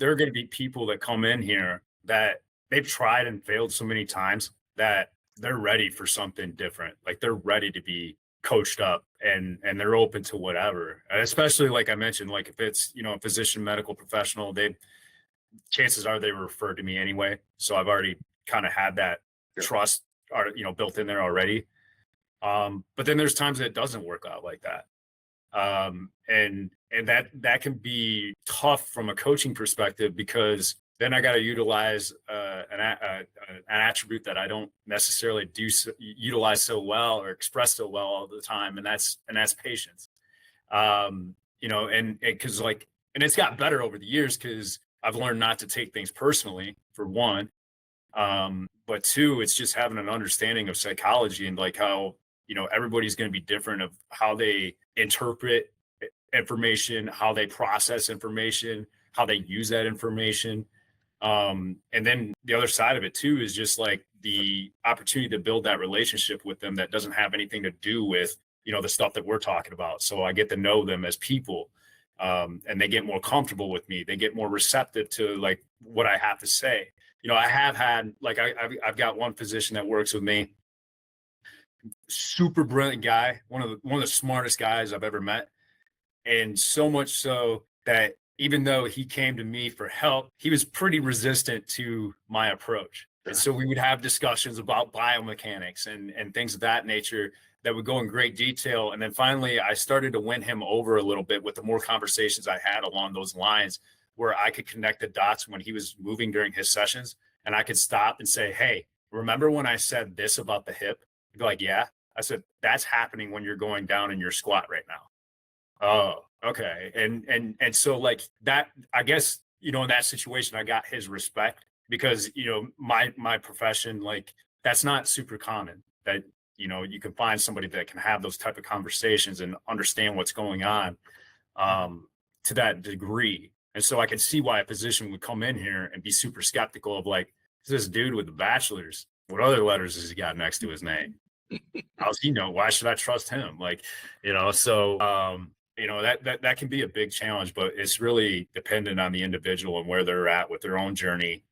there are going to be people that come in here that they've tried and failed so many times that they're ready for something different. Like they're ready to be coached up and they're open to whatever. Especially like I mentioned, like if it's, you know, a physician, medical professional, chances are they were referred to me anyway. So I've already kind of had that trust, you know, built in there already. But then there's times that it doesn't work out like that. And that can be tough from a coaching perspective, because then I got to utilize an attribute that I don't necessarily utilize so well or express so well all the time, and that's patience. You know, and because like, and it's got better over the years because I've learned not to take things personally, for one. But two, it's just having an understanding of psychology and like how, you know, everybody's going to be different of how they interpret information, how they process information, how they use that information. And then the other side of it too is just like the opportunity to build that relationship with them that doesn't have anything to do with, you know, the stuff that we're talking about. So I get to know them as people, and they get more comfortable with me. They get more receptive to like what I have to say. You know, I have had like I've got one physician that works with me, super brilliant guy, one of the smartest guys I've ever met, and so much so that even though he came to me for help, he was pretty resistant to my approach. And so we would have discussions about biomechanics and things of that nature that would go in great detail. And then finally, I started to win him over a little bit with the more conversations I had along those lines, where I could connect the dots when he was moving during his sessions. And I could stop and say, hey, remember when I said this about the hip? He'd be like, yeah. I said, that's happening when you're going down in your squat right now. Oh, okay. And so like that, I guess, you know, in that situation, I got his respect because, you know, my profession, like that's not super common that, you know, you can find somebody that can have those type of conversations and understand what's going on, to that degree. And so I can see why a physician would come in here and be super skeptical of like, this dude with a bachelor's, what other letters has he got next to his name? How's he know? Why should I trust him? Like, you know, so, you know, that can be a big challenge, but it's really dependent on the individual and where they're at with their own journey